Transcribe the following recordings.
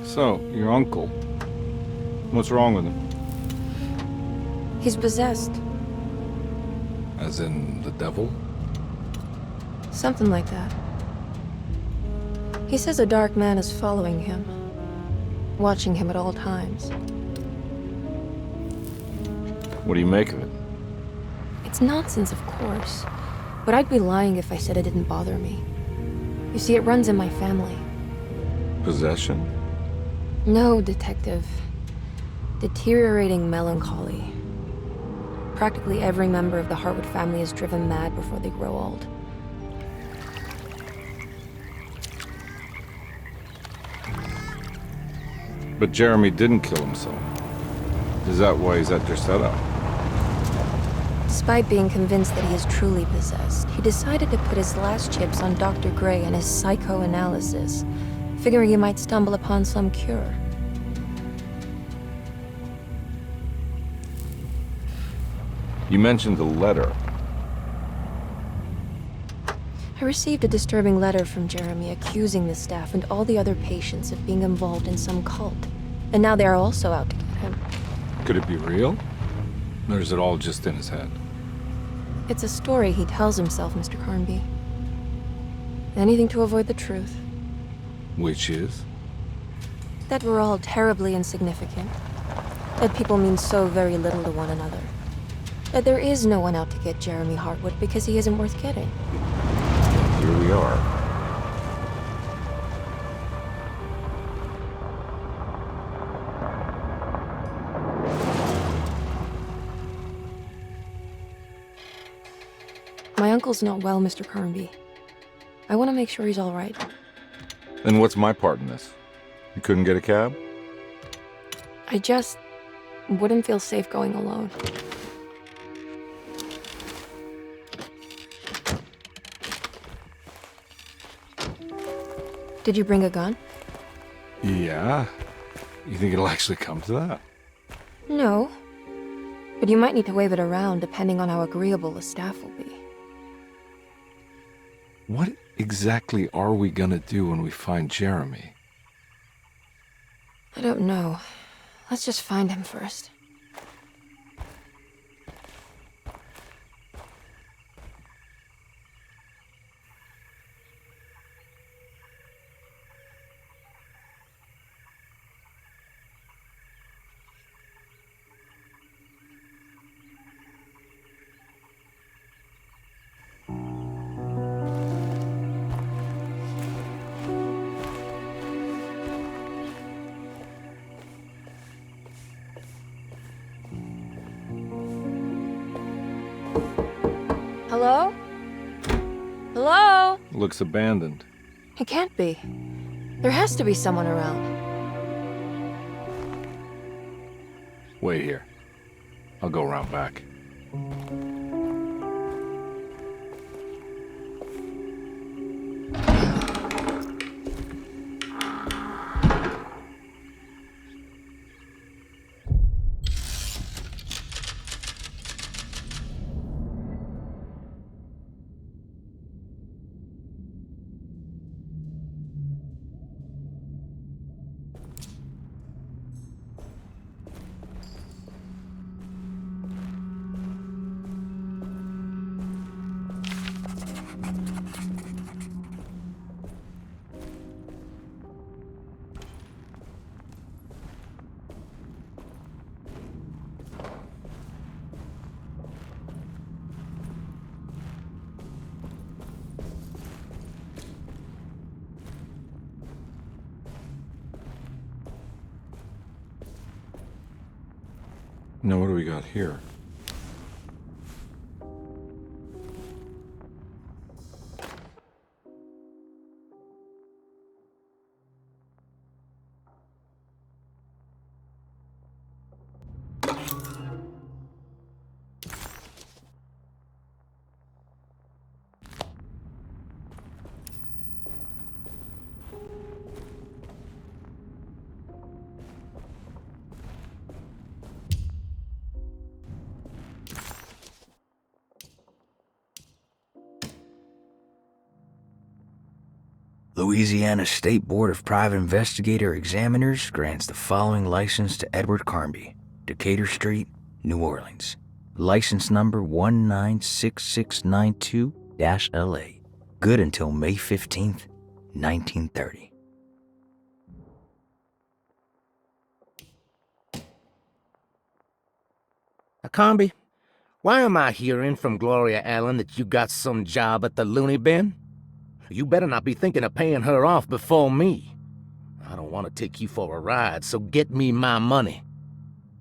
So, your uncle. What's wrong with him? He's possessed. As in the devil? Something like that. He says a dark man is following him, watching him at all times. What do you make of it? It's nonsense, of course, but I'd be lying if I said it didn't bother me. You see, it runs in my family. Possession? No, Detective. Deteriorating melancholy. Practically every member of the Hartwood family is driven mad before they grow old. But Jeremy didn't kill himself. Is that why he's at your setup? Despite being convinced that he is truly possessed, he decided to put his last chips on Dr. Gray and his psychoanalysis, figuring he might stumble upon some cure. You mentioned the letter. I received a disturbing letter from Jeremy accusing the staff and all the other patients of being involved in some cult. And now they are also out to get him. Could it be real? Or is it all just in his head? It's a story he tells himself, Mr. Carnby. Anything to avoid the truth. Which is? That we're all terribly insignificant. That people mean so very little to one another. That there is no one out to get Jeremy Hartwood because he isn't worth getting. Here we are. My uncle's not well, Mr. Carnby. I want to make sure he's all right. Then what's my part in this? You couldn't get a cab? I just wouldn't feel safe going alone. Did you bring a gun? Yeah. You think it'll actually come to that? No. But you might need to wave it around depending on how agreeable the staff will be. What exactly are we gonna do when we find Jeremy? I don't know. Let's just find him first. Hello? Hello? Looks abandoned. It can't be. There has to be someone around. Wait here. I'll go around back. Now what do we got here? Louisiana State Board of Private Investigator Examiners grants the following license to Edward Carnby, Decatur Street, New Orleans. License number 196692-LA. Good until May 15th, 1930. Akambi, why am I hearing from Gloria Allen that you got some job at the loony bin? You better not be thinking of paying her off before me. I don't want to take you for a ride, so get me my money.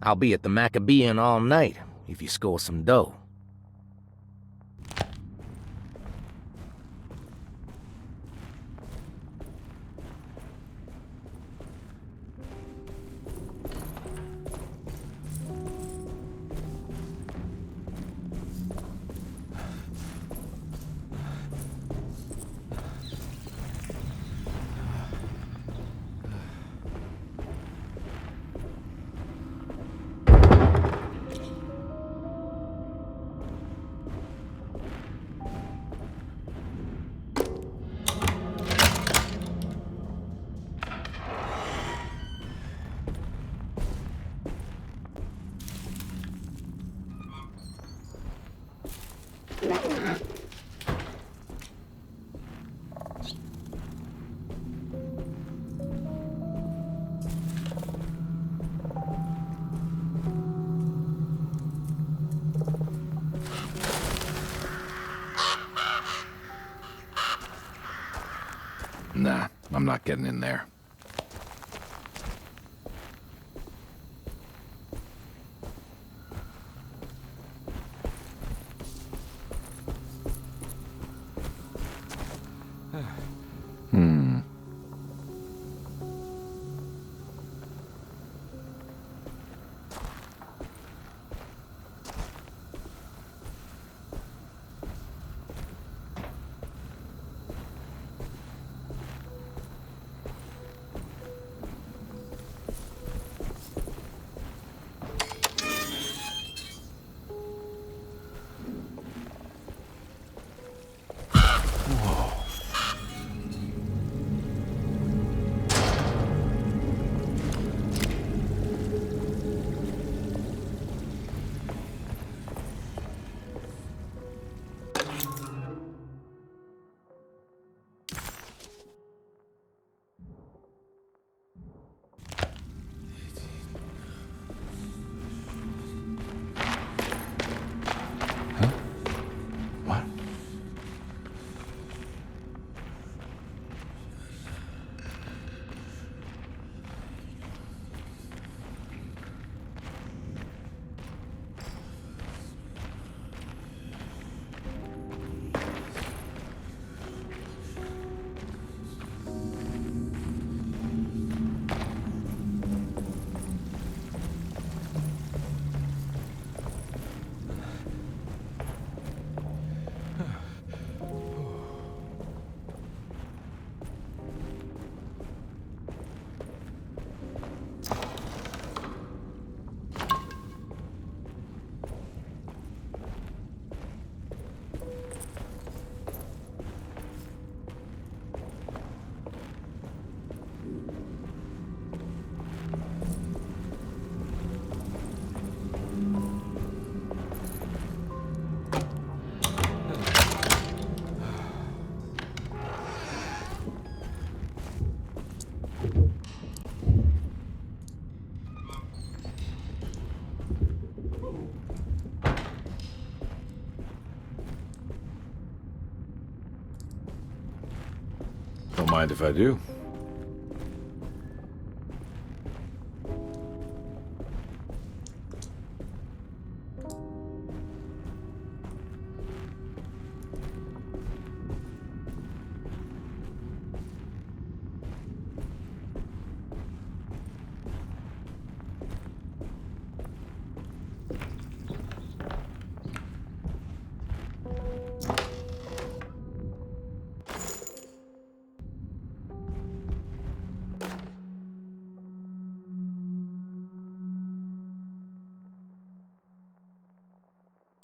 I'll be at the Maccabean all night if you score some dough. Nah, I'm not getting in there. What? Don't mind if I do.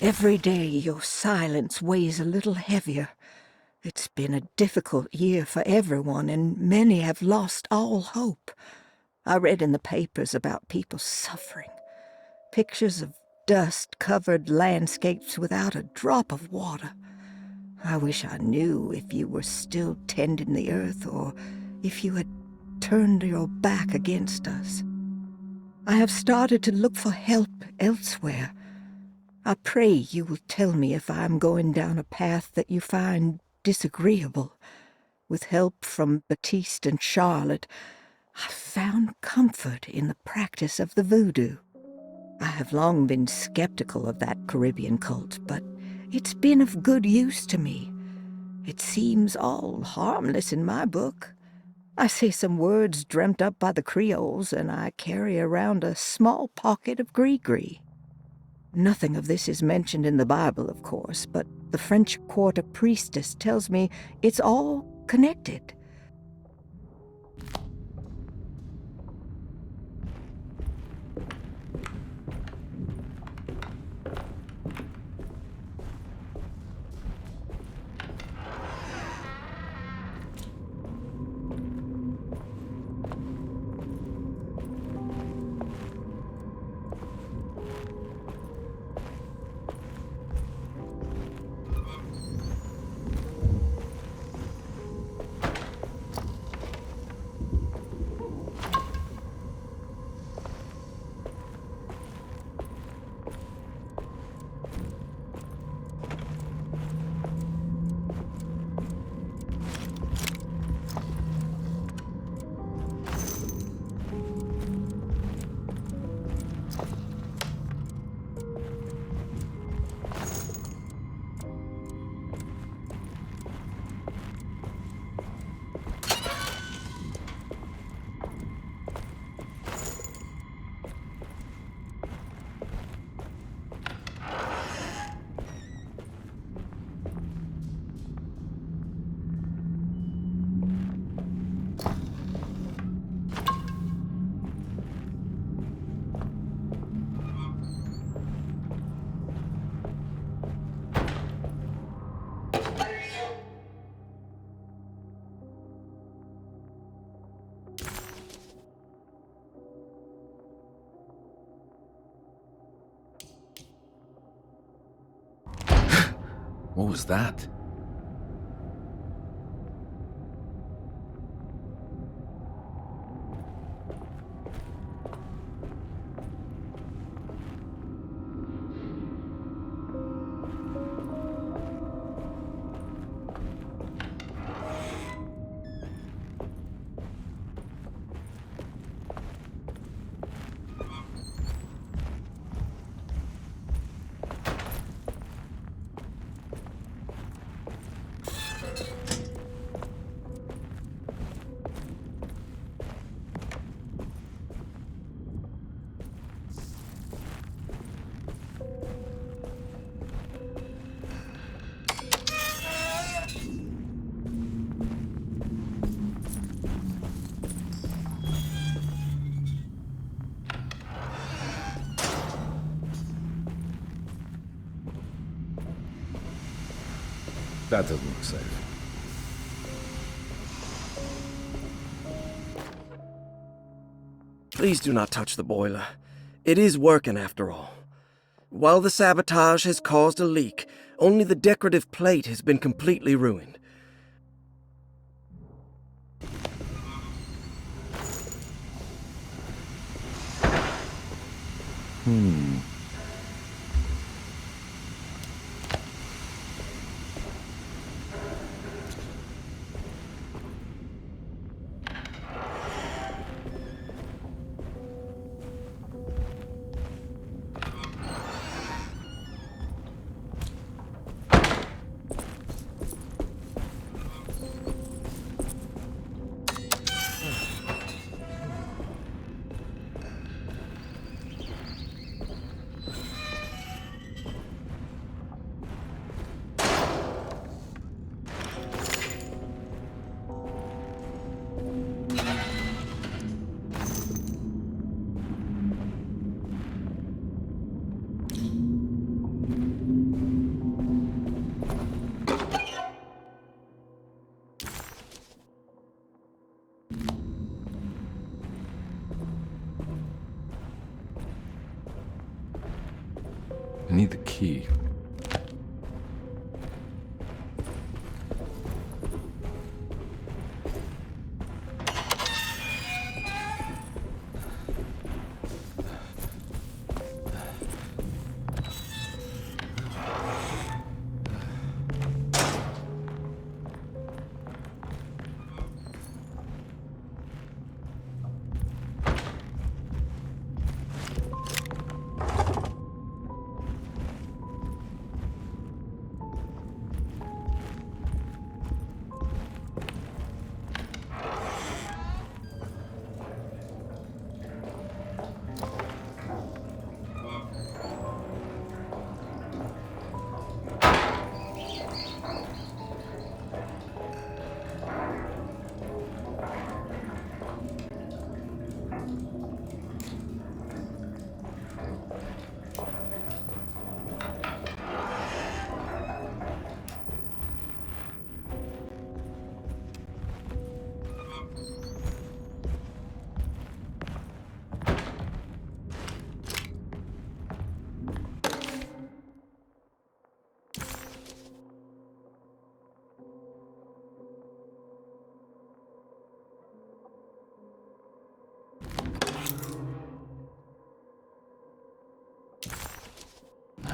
Every day your silence weighs a little heavier. It's been a difficult year for everyone, and many have lost all hope. I read in the papers about people suffering. Pictures of dust-covered landscapes without a drop of water. I wish I knew if you were still tending the earth or if you had turned your back against us. I have started to look for help elsewhere. I pray you will tell me if I am going down a path that you find disagreeable. With help from Baptiste and Charlotte, I found comfort in the practice of the voodoo. I have long been skeptical of that Caribbean cult, but it's been of good use to me. It seems all harmless in my book. I say some words dreamt up by the Creoles, and I carry around a small pocket of gree-gree. Nothing of this is mentioned in the Bible, of course, but the French Quarter priestess tells me it's all connected. What was that? That doesn't look safe. Please do not touch the boiler. It is working after all. While the sabotage has caused a leak, only the decorative plate has been completely ruined. key.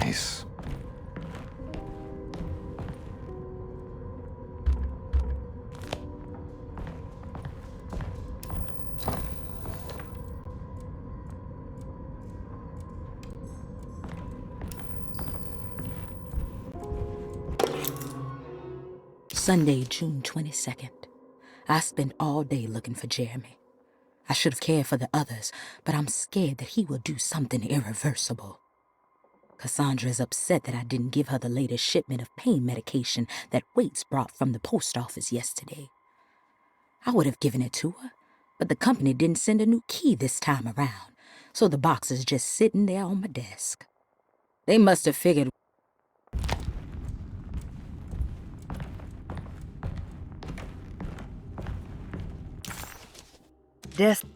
Nice. Sunday, June 22nd. I spent all day looking for Jeremy. I should have cared for the others, but I'm scared that he will do something irreversible. Cassandra is upset that I didn't give her the latest shipment of pain medication that Waits brought from the post office yesterday. I would have given it to her, but the company didn't send a new key this time around, so the box is just sitting there on my desk. They must have figured Death.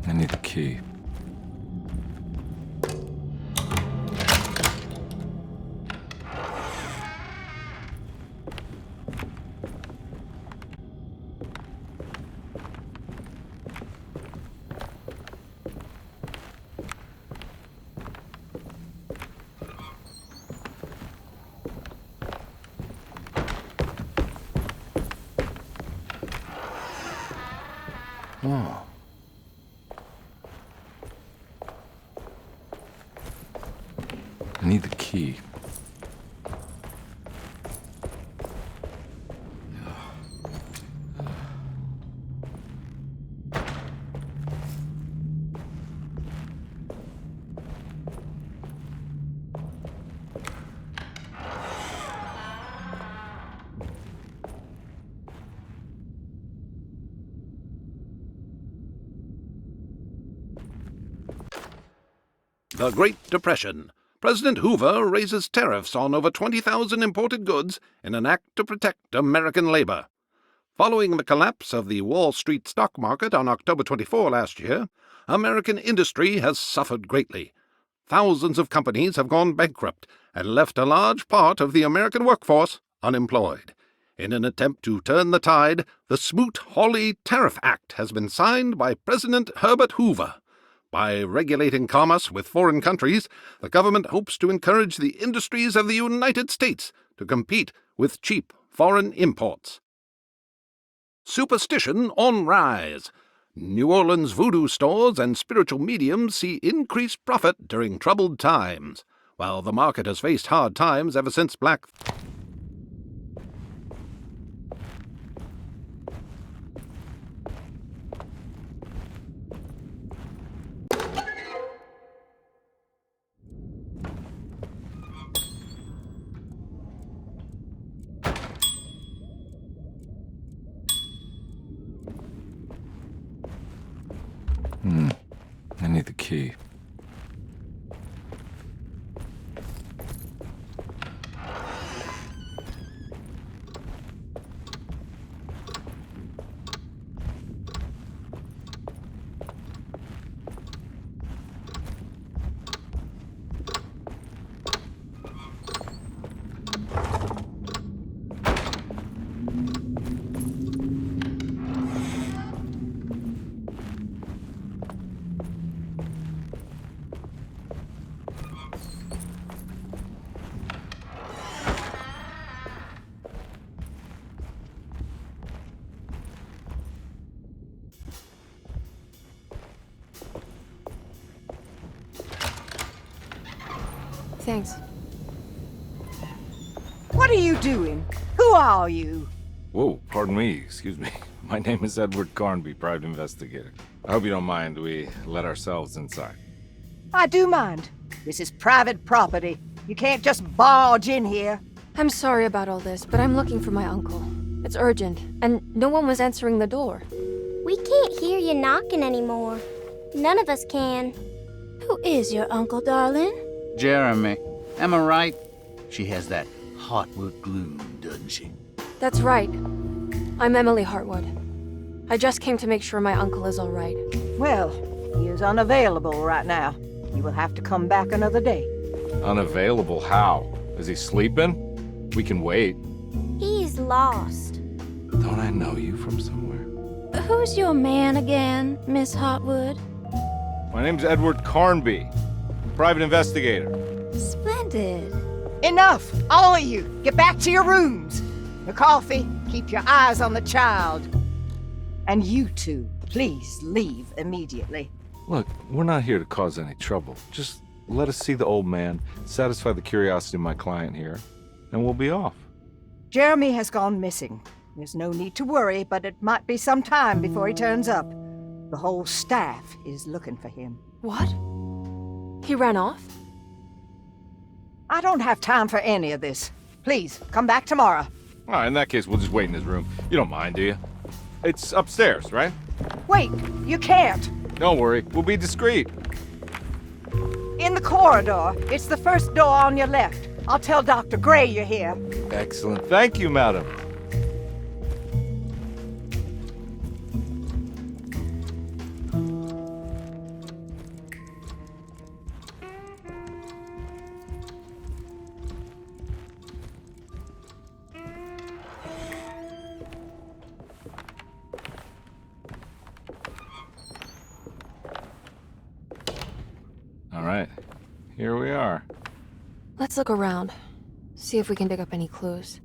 I need the key. Oh. I need the key. The Great Depression. President Hoover raises tariffs on over 20,000 imported goods in an act to protect American labor. Following the collapse of the Wall Street stock market on October 24 last year, American industry has suffered greatly. Thousands of companies have gone bankrupt and left a large part of the American workforce unemployed. In an attempt to turn the tide, the Smoot-Hawley Tariff Act has been signed by President Herbert Hoover. By regulating commerce with foreign countries, the government hopes to encourage the industries of the United States to compete with cheap foreign imports. Superstition on rise. New Orleans voodoo stores and spiritual mediums see increased profit during troubled times. While the market has faced hard times ever since Black key. Thanks. What are you doing? Who are you? Whoa, pardon me, excuse me. My name is Edward Carnby, private investigator. I hope you don't mind we let ourselves inside. I do mind. This is private property. You can't just barge in here. I'm sorry about all this, but I'm looking for my uncle. It's urgent, and no one was answering the door. We can't hear you knocking anymore. None of us can. Who is your uncle, darling? Jeremy. Am I right? She has that Hartwood gloom, doesn't she? That's right. I'm Emily Hartwood. I just came to make sure my uncle is all right. Well, he is unavailable right now. You will have to come back another day. Unavailable how? Is he sleeping? We can wait. He's lost. Don't I know you from somewhere? Who's your man again, Miss Hartwood? My name's Edward Carnby, private investigator. Splendid. Enough! All of you! Get back to your rooms! The coffee, keep your eyes on the child. And you two, please leave immediately. Look, we're not here to cause any trouble. Just let us see the old man, satisfy the curiosity of my client here, and we'll be off. Jeremy has gone missing. There's no need to worry, but it might be some time before he turns up. The whole staff is looking for him. What? He ran off? I don't have time for any of this. Please, come back tomorrow. All right, in that case, we'll just wait in his room. You don't mind, do you? It's upstairs, right? Wait, you can't. Don't worry, we'll be discreet. In the corridor. It's the first door on your left. I'll tell Dr. Gray you're here. Excellent. Thank you, madam. All right, here we are. Let's look around. See if we can dig up any clues.